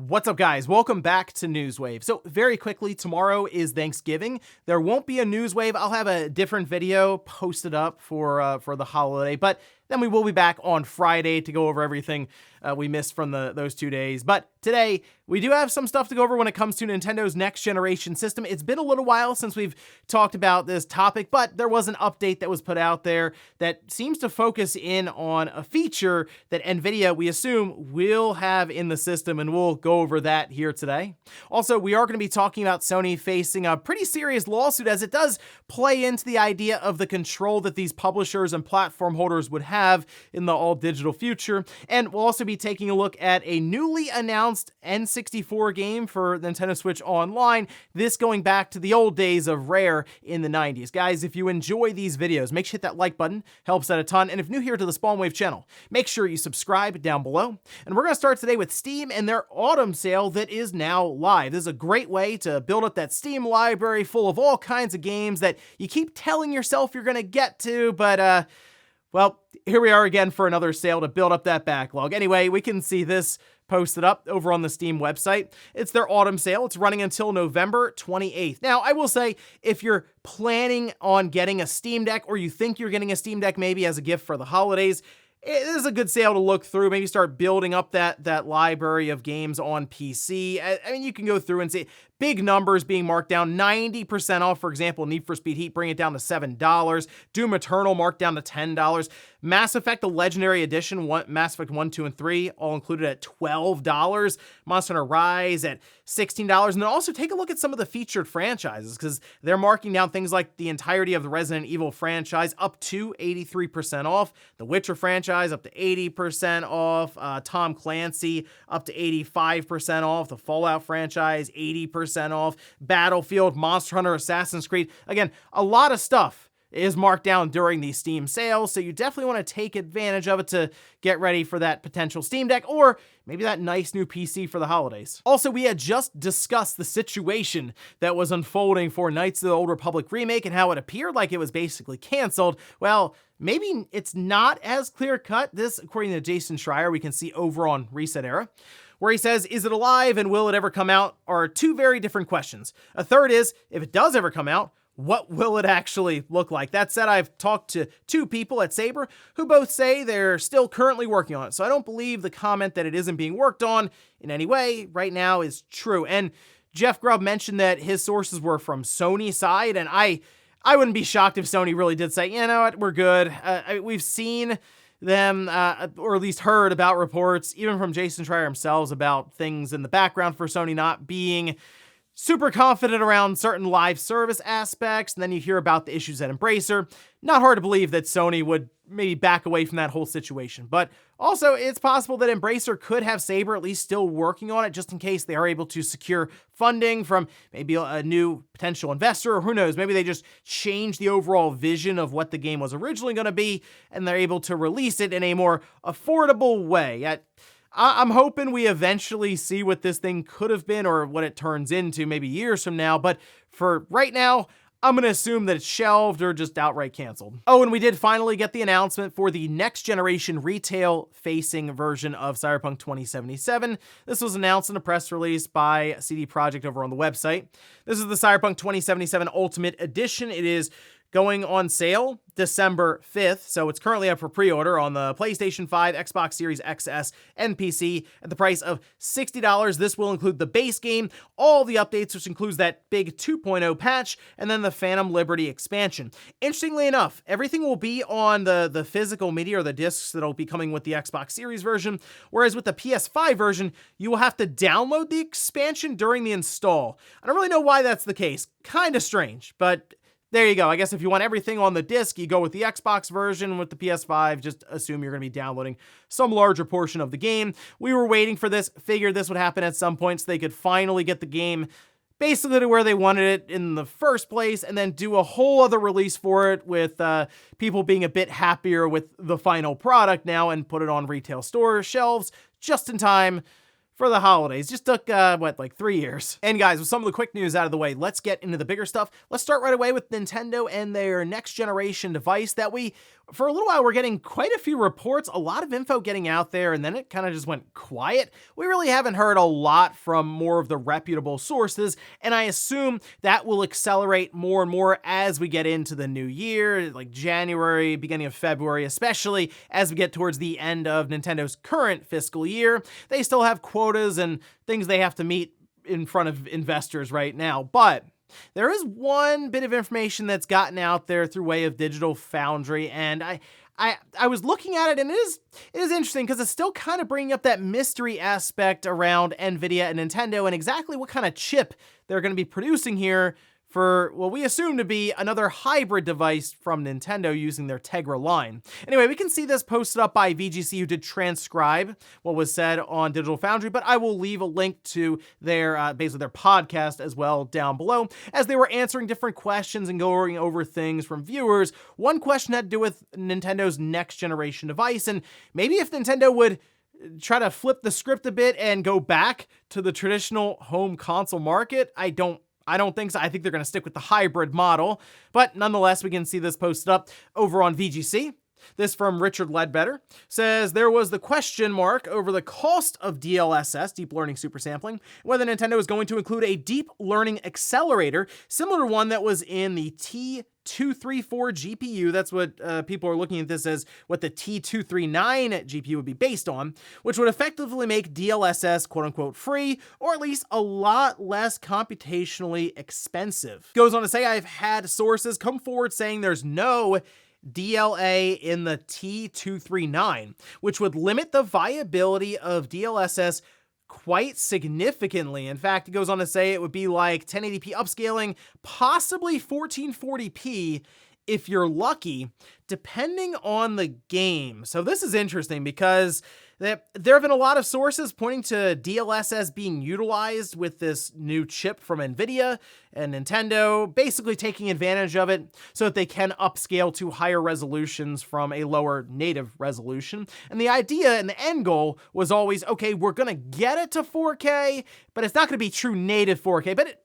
What's up, guys? Welcome back to Newswave. So very quickly, tomorrow is Thanksgiving. There won't be a Newswave. I'll have a different video posted up for the holiday, but then we will be back on Friday to go over everything we missed from those 2 days. But today, we do have some stuff to go over when it comes to Nintendo's next generation system. It's been a little while since we've talked about this topic, but there was an update that was put out there that seems to focus in on a feature that NVIDIA, we assume, will have in the system, and we'll go over that here today. Also, we are going to be talking about Sony facing a pretty serious lawsuit, as it does play into the idea of the control that these publishers and platform holders would have in the all-digital future. And we'll also be taking a look at a newly announced N64 game for Nintendo Switch Online, this going back to the old days of Rare in the 90s. Guys, if you enjoy these videos, make sure to hit that like button, helps out a ton. And if new here to the Spawnwave channel, make sure you subscribe down below. And we're going to start today with Steam and their autumn sale that is now live. This is a great way to build up that Steam library full of all kinds of games that you keep telling yourself you're going to get to, but well, here we are again for another sale to build up that backlog. Anyway, we can see this posted up over on the Steam website. It's their autumn sale. It's running until November 28th. Now, I will say, if you're planning on getting a Steam Deck, or you think you're getting a Steam Deck maybe as a gift for the holidays, it is a good sale to look through. Maybe start building up that library of games on PC. I mean, you can go through and see big numbers being marked down, 90% off. For example, Need for Speed Heat, bring it down to $7. Doom Eternal marked down to $10. Mass Effect, the Legendary Edition, Mass Effect 1, 2, and 3, all included at $12. Monster Hunter Rise at $16. And then also take a look at some of the featured franchises, because they're marking down things like the entirety of the Resident Evil franchise up to 83% off. The Witcher franchise up to 80% off. Tom Clancy up to 85% off. The Fallout franchise, 80% off. Battlefield, Monster Hunter, Assassin's Creed. Again, a lot of stuff is marked down during these Steam sales, so you definitely want to take advantage of it to get ready for that potential Steam Deck, or maybe that nice new PC for the holidays. Also, we had just discussed the situation that was unfolding for Knights of the Old Republic Remake and how it appeared like it was basically canceled. Well, maybe it's not as clear-cut. This, according to Jason Schreier, we can see over on Reset Era, where he says, is it alive and will it ever come out, are two very different questions. A third is, if it does ever come out, what will it actually look like? That said, I've talked to two people at Saber who both say they're still currently working on it. So I don't believe the comment that it isn't being worked on in any way right now is true. And Jeff Grubb mentioned that his sources were from Sony's side, and I wouldn't be shocked if Sony really did say, you know what, we're good. We've seen them, or at least heard about reports, even from Jason Schreier himself, about things in the background for Sony not being super confident around certain live service aspects. And then you hear about the issues at Embracer. Not hard to believe that Sony would maybe back away from that whole situation. But also, it's possible that Embracer could have Saber at least still working on it, just in case they are able to secure funding from maybe a new potential investor, or who knows, maybe they just change the overall vision of what the game was originally going to be, and they're able to release it in a more affordable way. I'm hoping we eventually see what this thing could have been, or what it turns into maybe years from now, but for right now, I'm going to assume that it's shelved or just outright canceled. Oh, and we did finally get the announcement for the next generation retail-facing version of Cyberpunk 2077. This was announced in a press release by CD Projekt over on the website. This is the Cyberpunk 2077 Ultimate Edition. It is going on sale December 5th, so it's currently up for pre-order on the PlayStation 5, Xbox Series XS, and PC at the price of $60. This will include the base game, all the updates, which includes that big 2.0 patch, and then the Phantom Liberty expansion. Interestingly enough, everything will be on the physical media, or the discs that'll be coming with the Xbox Series version, whereas with the PS5 version, you will have to download the expansion during the install. I don't really know why that's the case. Kinda strange, but there you go. I guess if you want everything on the disc, you go with the Xbox version. With the PS5, just assume you're going to be downloading some larger portion of the game. We were waiting for this, figured this would happen at some point so they could finally get the game basically to where they wanted it in the first place, and then do a whole other release for it with people being a bit happier with the final product now, and put it on retail store shelves just in time for the holidays. Just took, like 3 years. And guys, with some of the quick news out of the way, let's get into the bigger stuff. Let's start right away with Nintendo and their next generation device that we For a little while, we're getting quite a few reports, a lot of info getting out there, and then it kind of just went quiet. We really haven't heard a lot from more of the reputable sources, and I assume that will accelerate more and more as we get into the new year, like January, beginning of February, especially as we get towards the end of Nintendo's current fiscal year. They still have quotas and things they have to meet in front of investors right now, but there is one bit of information that's gotten out there through way of Digital Foundry, and I was looking at it, and it is interesting because it's still kind of bringing up that mystery aspect around NVIDIA and Nintendo and exactly what kind of chip they're going to be producing here for what we assume to be another hybrid device from Nintendo using their Tegra line. Anyway, we can see this posted up by VGC, who did transcribe what was said on Digital Foundry, but I will leave a link to their basically their podcast as well down below, as they were answering different questions and going over things from viewers. One question had to do with Nintendo's next generation device, and maybe if Nintendo would try to flip the script a bit and go back to the traditional home console market. I don't think so. I think they're going to stick with the hybrid model. But nonetheless, we can see this posted up over on VGC. This from Richard Ledbetter says there was the question mark over the cost of DLSS, deep learning supersampling, whether Nintendo is going to include a deep learning accelerator, similar to one that was in the T234 GPU. That's what people are looking at this as what the T239 GPU would be based on, which would effectively make DLSS quote unquote free, or at least a lot less computationally expensive. Goes on to say, I've had sources come forward saying there's no DLA in the T239, which would limit the viability of DLSS quite significantly. In fact, it goes on to say it would be like 1080p upscaling, possibly 1440p if you're lucky, depending on the game. So this is interesting because there have been a lot of sources pointing to DLSS being utilized with this new chip from NVIDIA and Nintendo, basically taking advantage of it so that they can upscale to higher resolutions from a lower native resolution. And the idea and the end goal was always, okay, we're going to get it to 4K, but it's not going to be true native 4K, but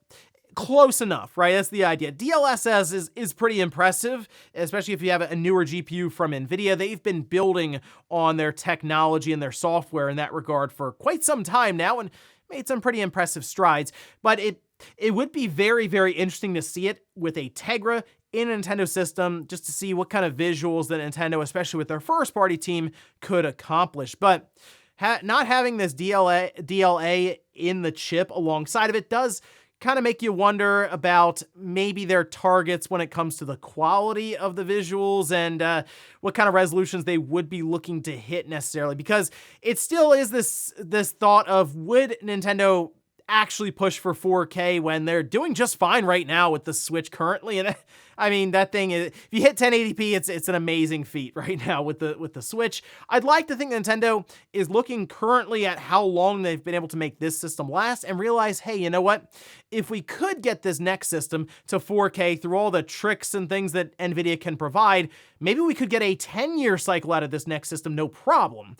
close enough, right? That's the idea. DLSS is pretty impressive, especially if you have a newer GPU from NVIDIA. They've been building on their technology and their software in that regard for quite some time now and made some pretty impressive strides. But it would be very, very interesting to see it with a Tegra in a Nintendo system, just to see what kind of visuals that Nintendo, especially with their first-party team, could accomplish. But not having this DLA in the chip alongside of it does kind of make you wonder about maybe their targets when it comes to the quality of the visuals and what kind of resolutions they would be looking to hit necessarily, because it still is this thought of, would Nintendo actually push for 4K when they're doing just fine right now with the Switch currently? And I mean, that thing is, if you hit 1080p, it's an amazing feat right now with the Switch. I'd like to think Nintendo is looking currently at how long they've been able to make this system last and realize, hey, you know what? If we could get this next system to 4K through all the tricks and things that NVIDIA can provide, maybe we could get a 10-year cycle out of this next system, no problem.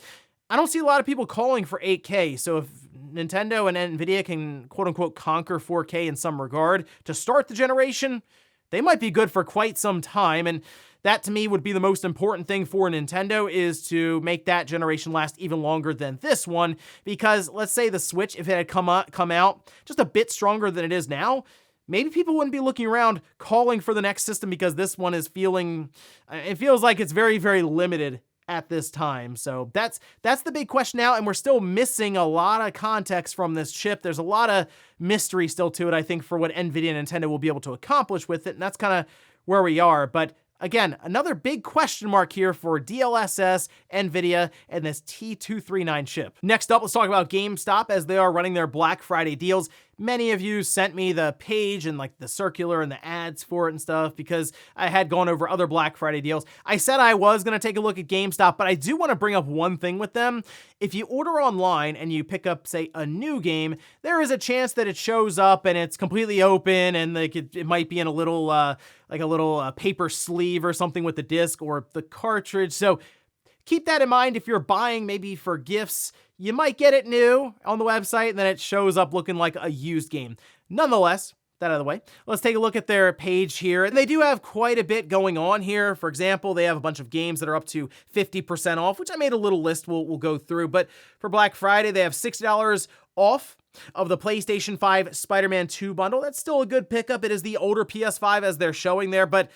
I don't see a lot of people calling for 8K, so if Nintendo and NVIDIA can quote-unquote conquer 4K in some regard to start the generation, they might be good for quite some time, and that to me would be the most important thing for Nintendo, is to make that generation last even longer than this one, because let's say the Switch, if it had come out just a bit stronger than it is now, maybe people wouldn't be looking around calling for the next system, because this one is it feels like it's very, very limited at this time. So that's the big question now, and we're still missing a lot of context from this chip. There's a lot of mystery still to it, I think, for what NVIDIA and Nintendo will be able to accomplish with it, and that's kind of where we are. But again, another big question mark here for DLSS, NVIDIA, and this T239 chip. Next up, let's talk about GameStop, as they are running their Black Friday deals. Many of you sent me the page and like the circular and the ads for it and stuff, because I had gone over other Black Friday deals. I said I was going to take a look at GameStop, but I do want to bring up one thing with them. If you order online and you pick up, say, a new game, there is a chance that it shows up and it's completely open, and like it might be in a little paper sleeve or something with the disc or the cartridge. So keep that in mind if you're buying maybe for gifts. You might get it new on the website and then it shows up looking like a used game. Nonetheless, that out of the way, let's take a look at their page here. And they do have quite a bit going on here. For example, they have a bunch of games that are up to 50% off, which I made a little list we'll go through. But for Black Friday, they have $60 off of the PlayStation 5 Spider-Man 2 bundle. That's still a good pickup. It is the older PS5 as they're showing there, but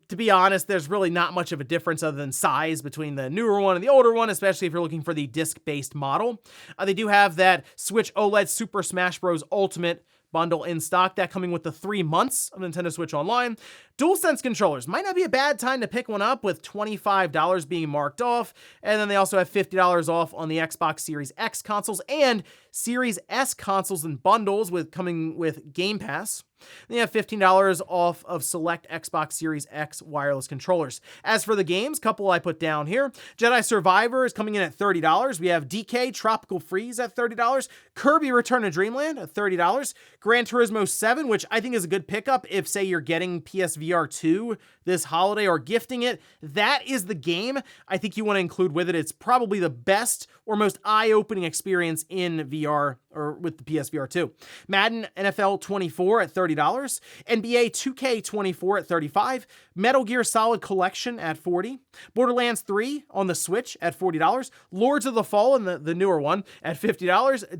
to be honest, there's really not much of a difference other than size between the newer one and the older one, especially if you're looking for the disc-based model. They do have that Switch OLED Super Smash Bros. Ultimate bundle in stock, that coming with the 3 months of Nintendo Switch Online. DualSense controllers might not be a bad time to pick one up, with $25 being marked off. And then they also have $50 off on the Xbox Series X consoles and Series S consoles in bundles coming with Game Pass. They have $15 off of select Xbox Series X wireless controllers. As for the games, couple I put down here. Jedi Survivor is coming in at $30. We have DK Tropical Freeze at $30. Kirby Return to Dreamland at $30. Gran Turismo 7, which I think is a good pickup if, say, you're getting PSVR 2 this holiday or gifting it. That is the game I think you want to include with it. It's probably the best or most eye-opening experience in VR or with the PSVR 2. Madden NFL 24 at $30. NBA 2K24 at $35. Metal Gear Solid Collection at $40. Borderlands 3 on the Switch at $40. Lords of the Fallen, the newer one, at $50.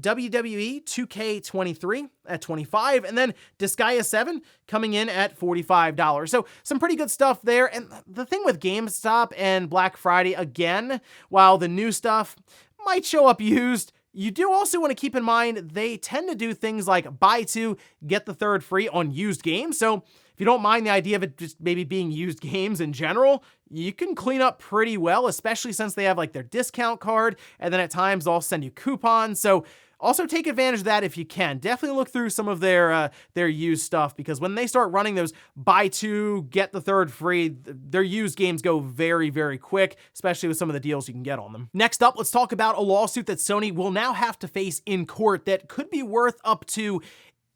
WWE 2K23 at $25. And then Disgaea 7 coming in at $45. So some pretty good stuff there. And the thing with GameStop and Black Friday, again, while the new stuff might show up used, you do also want to keep in mind they tend to do things like buy two, get the third free on used games. So if you don't mind the idea of it just maybe being used games in general, you can clean up pretty well, especially since they have like their discount card, and then at times they'll send you coupons. So also take advantage of that if you can. Definitely look through some of their used stuff, because when they start running those buy two, get the third free, their used games go very, very quick, especially with some of the deals you can get on them. Next up, let's talk about a lawsuit that Sony will now have to face in court that could be worth up to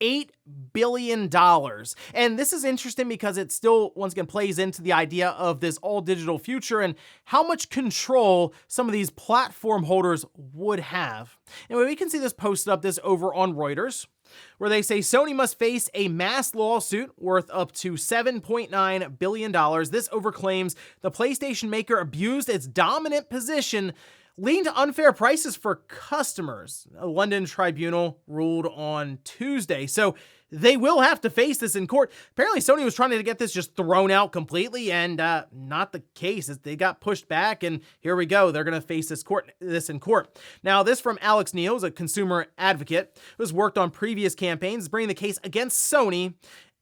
$8 billion. And this is interesting because it still, once again, plays into the idea of this all-digital future and how much control some of these platform holders would have. Anyway, we can see this posted up, this over on Reuters, where they say Sony must face a mass lawsuit worth up to $7.9 billion. This over claims the PlayStation maker abused its dominant position, leading to unfair prices for customers. A London tribunal ruled on Tuesday. So they will have to face this in court. Apparently, Sony was trying to get this just thrown out completely, and not the case. They got pushed back, and here we go. They're going to face this in court. Now, this from Alex Neal, who's a consumer advocate who's worked on previous campaigns, bringing the case against Sony,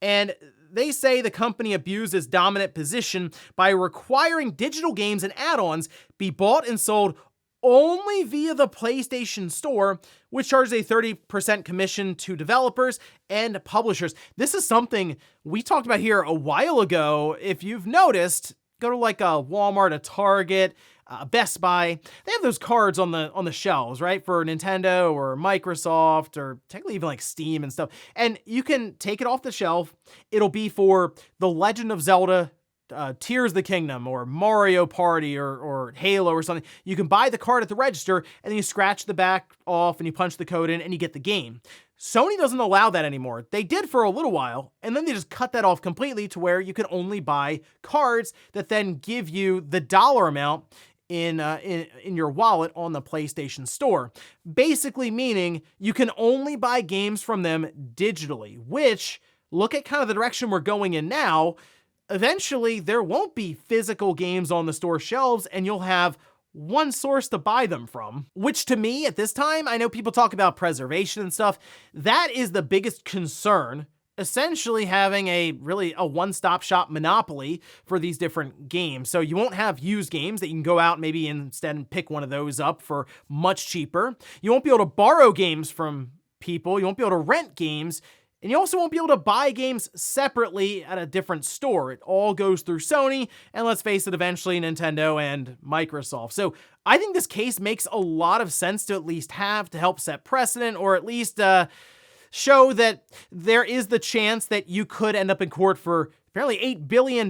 and they say the company abused its dominant position by requiring digital games and add-ons be bought and sold only via the PlayStation Store, which charges a 30% commission to developers and publishers. This is something we talked about here a while ago. If you've noticed, go to like a Walmart, a Target, Best Buy. They have those cards on the shelves, right? For Nintendo or Microsoft or technically even like Steam and stuff. And you can take it off the shelf. It'll be for The Legend of Zelda, Tears of the Kingdom, or Mario Party, or Halo or something. You can buy the card at the register, and then you scratch the back off and you punch the code in and you get the game. Sony doesn't allow that anymore. They did for a little while, and then they just cut that off completely to where you can only buy cards that then give you the dollar amount in your wallet on the PlayStation Store. Basically meaning you can only buy games from them digitally, which, look at kind of the direction we're going in now. Eventually, there won't be physical games on the store shelves, and you'll have one source to buy them from, which to me at this time, I know people talk about preservation and stuff. That is the biggest concern, essentially having a one-stop shop monopoly for these different games. So you won't have used games that you can go out maybe instead and pick one of those up for much cheaper. You won't be able to borrow games from people. You won't be able to rent games. And you also won't be able to buy games separately at a different store. It all goes through Sony, and let's face it, eventually Nintendo and Microsoft. So I think this case makes a lot of sense to at least have to help set precedent, or at least show that there is the chance that you could end up in court for apparently $8 billion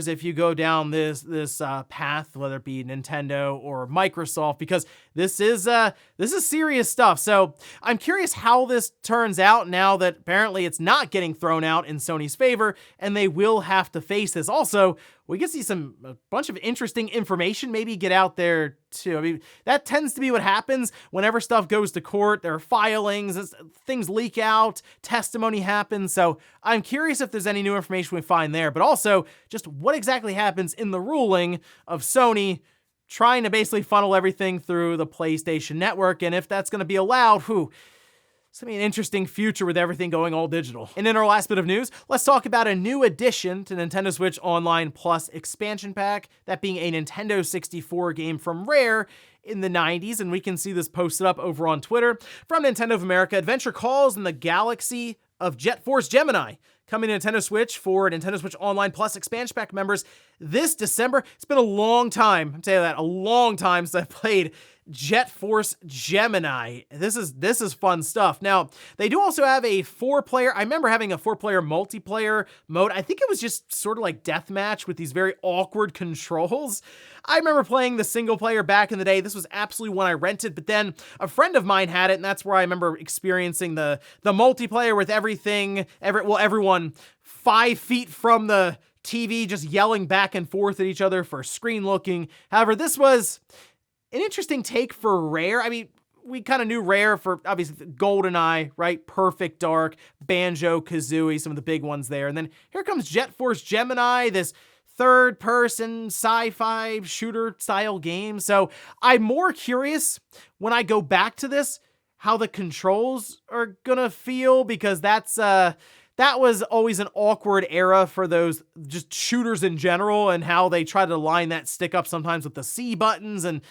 if you go down this path, whether it be Nintendo or Microsoft, because this is serious stuff. So I'm curious how this turns out now that apparently it's not getting thrown out in Sony's favor, and they will have to face this. Also, we can see a bunch of interesting information maybe get out there too. I mean, that tends to be what happens whenever stuff goes to court. There are filings, things leak out, testimony happens. So I'm curious if there's any new information we find there, but also just what exactly happens in the ruling of Sony trying to basically funnel everything through the PlayStation Network, and if that's going to be allowed, it's going to be an interesting future with everything going all digital. And in our last bit of news, let's talk about a new addition to Nintendo Switch Online Plus expansion pack, that being a Nintendo 64 game from Rare in the 90s, and we can see this posted up over on Twitter. From Nintendo of America, Adventure Calls in the Galaxy of Jet Force Gemini, coming to Nintendo Switch for Nintendo Switch Online Plus expansion pack members this December. It's been a long time, I'm telling you that, a long time since I played Jet Force Gemini. This is fun stuff. Now, they do also have a 4-player, I remember having a 4-player multiplayer mode. I think it was just sort of like deathmatch with these very awkward controls. I remember playing the single player back in the day. This was absolutely one I rented, but then a friend of mine had it, and that's where I remember experiencing the multiplayer with everyone 5 feet from the TV just yelling back and forth at each other for screen looking. However, this was an interesting take for Rare. I mean, we kind of knew Rare for, obviously, GoldenEye, right? Perfect Dark, Banjo-Kazooie, some of the big ones there. And then here comes Jet Force Gemini, this third-person sci-fi shooter-style game. So I'm more curious when I go back to this how the controls are gonna feel, because that was always an awkward era for those just shooters in general, and how they try to line that stick up sometimes with the C buttons and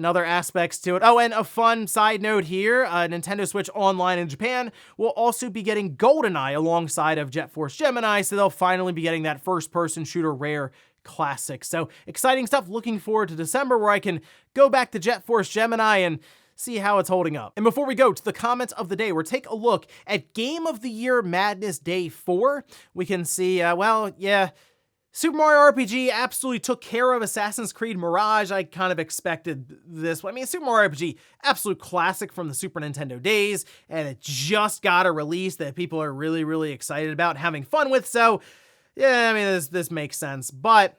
other aspects to it. Oh, and a fun side note here, Nintendo Switch Online in Japan will also be getting GoldenEye alongside of Jet Force Gemini, so they'll finally be getting that first-person shooter Rare classic. So exciting stuff. Looking forward to December, where I can go back to Jet Force Gemini and see how it's holding up. And before we go to the comments of the day, we'll take a look at Game of the Year Madness Day 4. We can see, Super Mario RPG absolutely took care of Assassin's Creed Mirage. I kind of expected this. I mean, Super Mario RPG, absolute classic from the Super Nintendo days, and it just got a release that people are really, really excited about and having fun with. So, yeah, I mean, this makes sense. But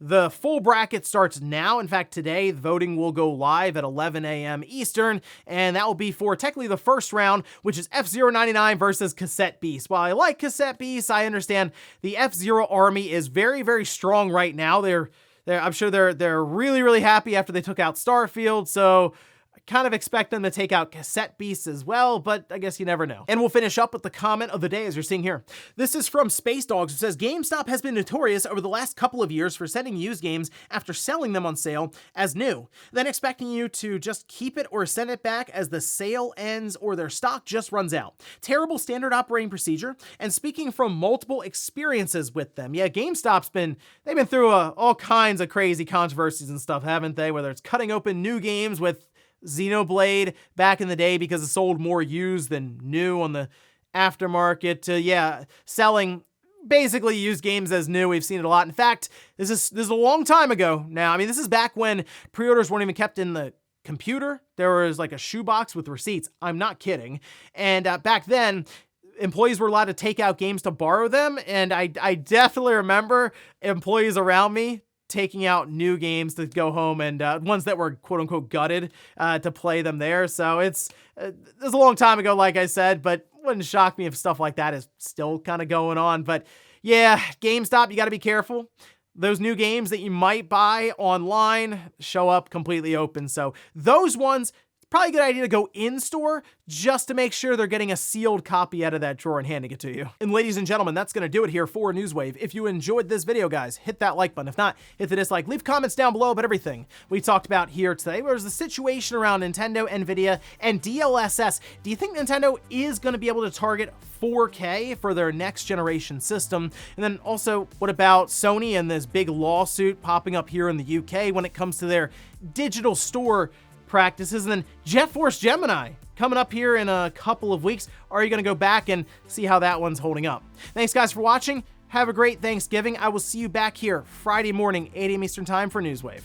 the full bracket starts now. In fact, today, voting will go live at 11 a.m. Eastern, and that will be for technically the first round, which is F-Zero 99 versus Cassette Beast. While I like Cassette Beast, I understand the F-Zero army is very, very strong right now. I'm sure they're really, really happy after they took out Starfield, so kind of expect them to take out Cassette Beasts as well, but I guess you never know. And we'll finish up with the comment of the day, as you're seeing here. This is from Space Dogs, who says, GameStop has been notorious over the last couple of years for sending used games after selling them on sale as new, then expecting you to just keep it or send it back as the sale ends or their stock just runs out. Terrible standard operating procedure, and speaking from multiple experiences with them. Yeah, GameStop's they've been through all kinds of crazy controversies and stuff, haven't they? Whether it's cutting open new games with Xenoblade back in the day because it sold more used than new on the aftermarket, to selling basically used games as new. We've seen it a lot. In fact, this is a long time ago now. I mean, this is back when pre-orders weren't even kept in the computer. There was like a shoebox with receipts. I'm not kidding. And back then, employees were allowed to take out games to borrow them, and I definitely remember employees around me taking out new games to go home, and ones that were quote-unquote gutted to play them there. So it's a long time ago, like I said, but wouldn't shock me if stuff like that is still kind of going on. But yeah, GameStop, you got to be careful. Those new games that you might buy online show up completely open. So those ones, probably a good idea to go in-store just to make sure they're getting a sealed copy out of that drawer and handing it to you. And ladies and gentlemen, that's going to do it here for Newswave. If you enjoyed this video, guys, hit that like button. If not, hit the dislike. Leave comments down below about everything we talked about here today. There's the situation around Nintendo, Nvidia, and DLSS. Do you think Nintendo is going to be able to target 4K for their next generation system? And then also, what about Sony and this big lawsuit popping up here in the UK when it comes to their digital store practices? And then Jet Force Gemini coming up here in a couple of weeks. Are you going to go back and see how that one's holding up? Thanks guys for watching. Have a great Thanksgiving. I will see you back here Friday morning, 8 a.m. Eastern Time for Newswave.